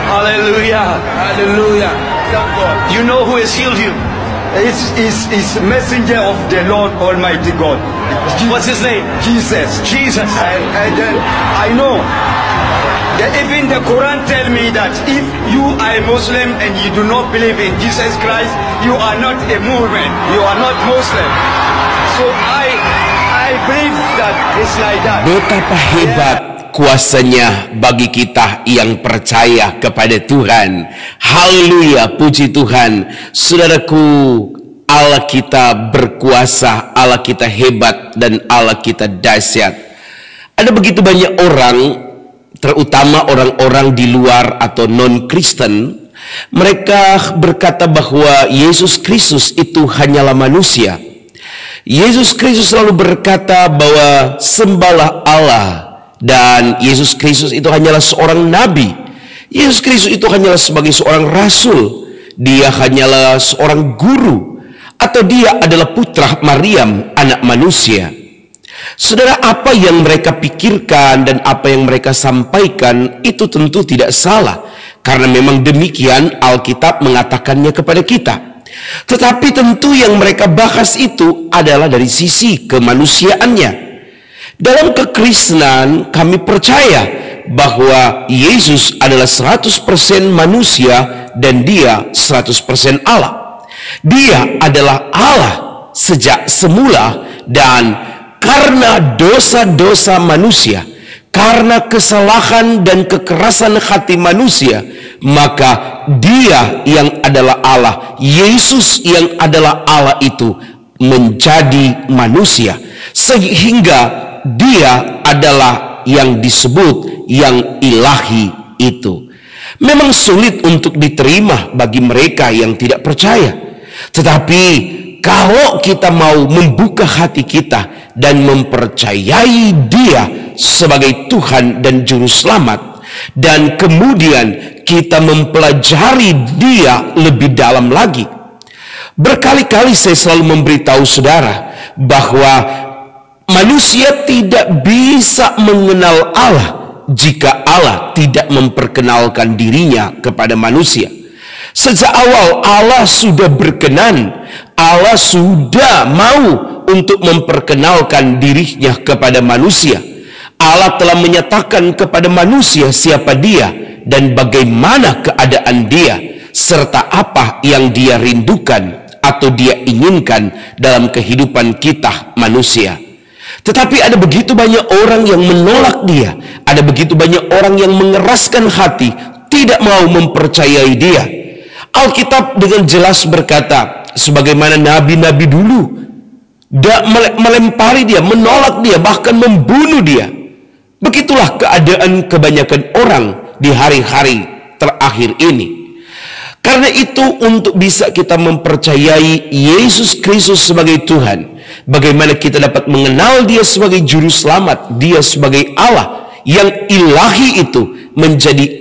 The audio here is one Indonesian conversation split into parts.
Hallelujah. Hallelujah. Thank God. You know who has healed you? It's messenger of the Lord Almighty God. What's his name? Jesus. Jesus. And then I know that even the Quran tell me that if you are a Muslim and you do not believe in Jesus Christ, you are not a Muslim. You are not Muslim. So I believe that it's like that. Betapa hebat kuasanya bagi kita yang percaya kepada Tuhan. Haleluya, puji Tuhan. Saudaraku, Allah kita berkuasa, Allah kita hebat, dan Allah kita dahsyat. Ada begitu banyak orang, terutama orang-orang di luar atau non-Kristen, mereka berkata bahwa Yesus Kristus itu hanyalah manusia. Yesus Kristus selalu berkata bahwa sembahlah Allah, dan Yesus Kristus itu hanyalah seorang nabi. Yesus Kristus itu hanyalah sebagai seorang rasul. Dia hanyalah seorang guru, atau dia adalah putra Maryam, anak manusia. Saudara, apa yang mereka pikirkan dan apa yang mereka sampaikan itu tentu tidak salah, karena memang demikian Alkitab mengatakannya kepada kita. Tetapi tentu yang mereka bahas itu adalah dari sisi kemanusiaannya. Dalam kekristenan kami percaya bahwa Yesus adalah 100% manusia dan dia 100% Allah. Dia adalah Allah sejak semula, dan karena dosa-dosa manusia, karena kesalahan dan kekerasan hati manusia, maka dia yang adalah Allah, Yesus yang adalah Allah itu menjadi manusia, sehingga dia adalah yang disebut yang ilahi itu. Memang sulit untuk diterima bagi mereka yang tidak percaya. Tetapi kalau kita mau membuka hati kita dan mempercayai dia sebagai Tuhan dan Juru Selamat, dan kemudian kita mempelajari dia lebih dalam lagi. Berkali-kali saya selalu memberitahu saudara bahwa manusia tidak bisa mengenal Allah jika Allah tidak memperkenalkan dirinya kepada manusia. Sejak awal Allah sudah berkenan, Allah sudah mau untuk memperkenalkan dirinya kepada manusia. Allah telah menyatakan kepada manusia siapa dia dan bagaimana keadaan dia, serta apa yang dia rindukan atau dia inginkan dalam kehidupan kita manusia. Tetapi ada begitu banyak orang yang menolak dia, ada begitu banyak orang yang mengeraskan hati, tidak mau mempercayai dia. Alkitab dengan jelas berkata, sebagaimana nabi-nabi dulu melempari dia, menolak dia, bahkan membunuh dia. Begitulah keadaan kebanyakan orang di hari-hari terakhir ini. Karena itu, untuk bisa kita mempercayai Yesus Kristus sebagai Tuhan, bagaimana kita dapat mengenal dia sebagai Juru Selamat, dia sebagai Allah yang ilahi itu menjadi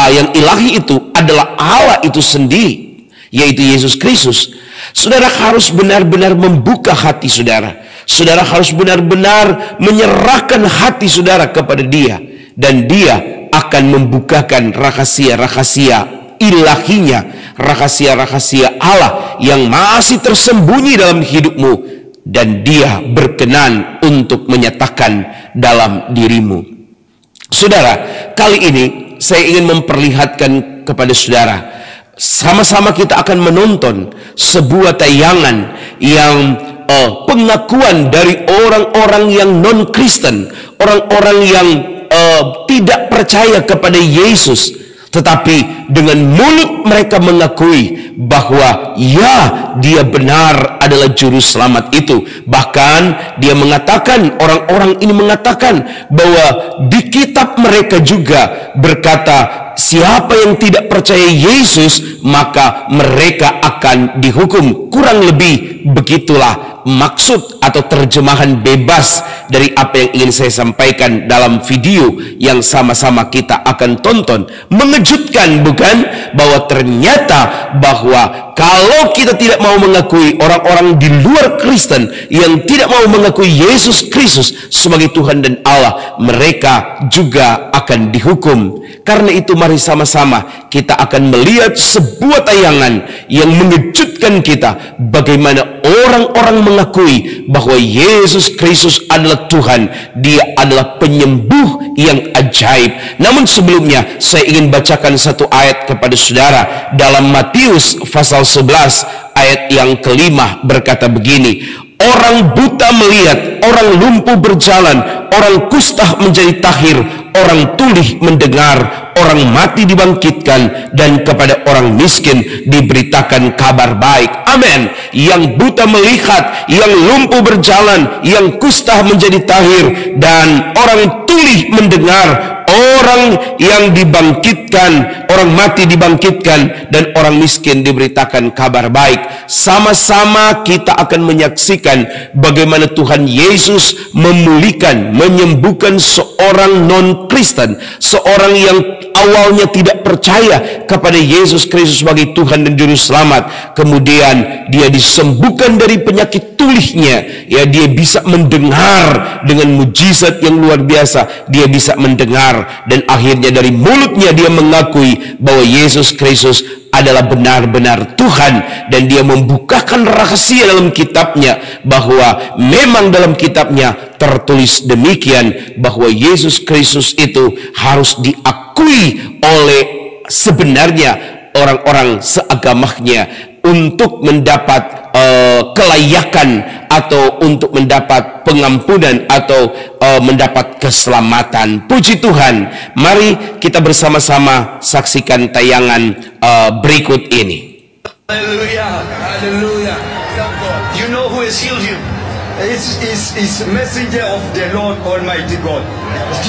yang ilahi itu adalah Allah itu sendiri, yaitu Yesus Kristus. Saudara harus benar-benar membuka hati saudara. Saudara harus benar-benar menyerahkan hati saudara kepada dia, dan dia akan membukakan rahasia-rahasia ilahinya, rahasia-rahasia Allah yang masih tersembunyi dalam hidupmu, dan dia berkenan untuk menyatakan dalam dirimu. Saudara, kali ini saya ingin memperlihatkan kepada saudara, sama-sama kita akan menonton sebuah tayangan yang pengakuan dari orang-orang yang non-Kristen, orang-orang yang tidak percaya kepada Yesus, tetapi dengan mulut mereka mengakui bahwa ya, dia benar adalah Juru Selamat itu. Bahkan dia mengatakan, orang-orang ini mengatakan bahwa di kitab mereka juga berkata, siapa yang tidak percaya Yesus maka mereka akan dihukum. Kurang lebih begitulah maksud atau terjemahan bebas dari apa yang ingin saya sampaikan dalam video yang sama-sama kita akan tonton. Mengejutkan bukan? Bahwa ternyata bahwa kalau kita tidak mau mengakui, orang-orang di luar Kristen yang tidak mau mengakui Yesus Kristus sebagai Tuhan dan Allah, mereka juga akan dihukum. Karena itu mari sama-sama kita akan melihat sebuah tayangan yang mengejutkan kita, bagaimana orang-orang mengakui bahwa Yesus Kristus adalah Tuhan, Dia adalah penyembuh yang ajaib. Namun sebelumnya saya ingin bacakan satu ayat kepada saudara dalam Matius pasal 11 ayat yang kelima, berkata begini: orang buta melihat, orang lumpuh berjalan, orang kusta menjadi tahir, orang tuli mendengar, orang mati dibangkitkan, dan kepada orang miskin diberitakan kabar baik. Amin. Yang buta melihat, yang lumpuh berjalan, yang kusta menjadi tahir, dan orang tuli mendengar, orang yang dibangkitkan, orang mati dibangkitkan, dan orang miskin diberitakan kabar baik. Sama-sama kita akan menyaksikan bagaimana Tuhan Yesus memulihkan, menyembuhkan seorang non-Kristen, seorang yang awalnya tidak percaya kepada Yesus Kristus sebagai Tuhan dan Juru Selamat. Kemudian dia disembuhkan dari penyakit tulihnya. Ya, dia bisa mendengar dengan mujizat yang luar biasa. Dia bisa mendengar, dan akhirnya dari mulutnya dia mengakui bahwa Yesus Kristus adalah benar-benar Tuhan, dan dia membukakan rahasia dalam kitabnya bahwa memang dalam kitabnya tertulis demikian bahwa Yesus Kristus itu harus diakui oleh sebenarnya orang-orang seagamanya untuk mendapat kelayakan atau untuk mendapat pengampunan atau mendapat keselamatan. Puji Tuhan. Mari kita bersama-sama saksikan tayangan berikut ini. Hallelujah. Hallelujah. You know who has healed you? It's messenger of the Lord Almighty God.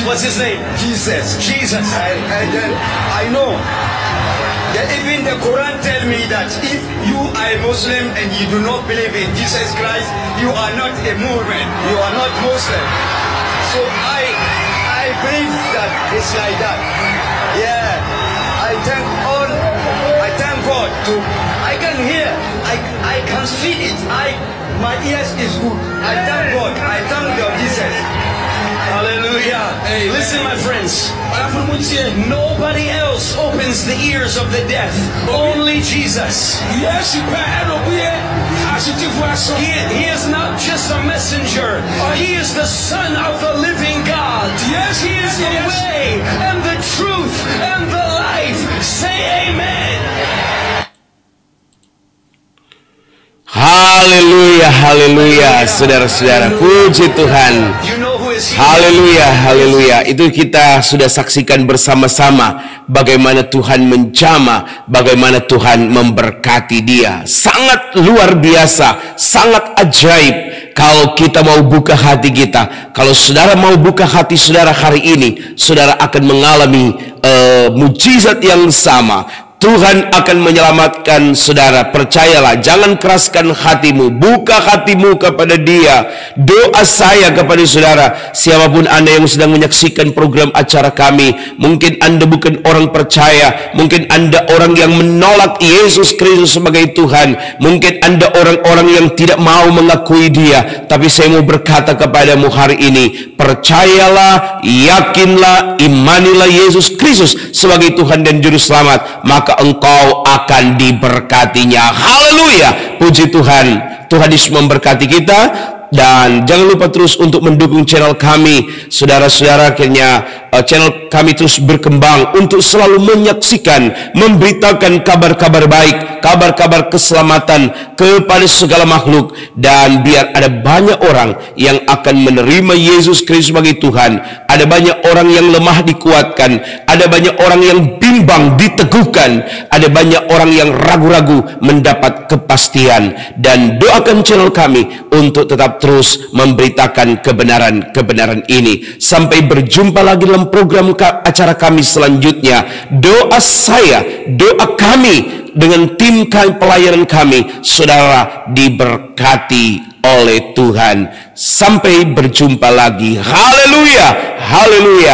What's his name? Jesus. Jesus. I know that even the Quran tell me that if you are a Muslim and you do not believe in Jesus Christ, you are not a Muslim. You are not Muslim. So I believe that it's like that. Yeah. I thank God to. I can hear. I can feel it. My ears is good. I thank God. I thank God, Jesus. Hallelujah. Hey, listen, my friends. Nobody else opens the ears of the deaf. Only Jesus. He is not just a messenger. He is the Son of the living God. Yes, He is the way and the truth and the life. Say amen. Haleluya, haleluya, saudara-saudara, puji Tuhan. Haleluya, haleluya. Itu kita sudah saksikan bersama-sama bagaimana Tuhan menjamah, bagaimana Tuhan memberkati dia. Sangat luar biasa, sangat ajaib. Kalau kita mau buka hati kita, kalau saudara mau buka hati saudara hari ini, saudara akan mengalami mujizat yang sama. Tuhan akan menyelamatkan saudara. Percayalah, jangan keraskan hatimu, buka hatimu kepada Dia. Doa saya kepada saudara, siapapun Anda yang sedang menyaksikan program acara kami, mungkin Anda bukan orang percaya, mungkin Anda orang yang menolak Yesus Kristus sebagai Tuhan, mungkin Anda orang-orang yang tidak mau mengakui Dia, tapi saya mau berkata kepadamu hari ini, percayalah, yakinlah, imanilah Yesus Kristus sebagai Tuhan dan Juru Selamat, maka engkau akan diberkatinya. Haleluya, puji Tuhan. Tuhan Yesus memberkati kita. Dan jangan lupa terus untuk mendukung channel kami, saudara-saudara. Akhirnya channel kami terus berkembang untuk selalu menyaksikan, memberitakan kabar-kabar baik, kabar-kabar keselamatan kepada segala makhluk. Dan biar ada banyak orang yang akan menerima Yesus Kristus sebagai Tuhan. Ada banyak orang yang lemah dikuatkan, ada banyak orang yang bimbang diteguhkan, ada banyak orang yang ragu-ragu mendapat kepastian. Dan doakan channel kami untuk tetap dapat terus memberitakan kebenaran-kebenaran ini. Sampai berjumpa lagi dalam program acara kami selanjutnya. Doa saya, doa kami dengan tim pelayanan kami, saudara diberkati oleh Tuhan. Sampai berjumpa lagi. Haleluya, haleluya.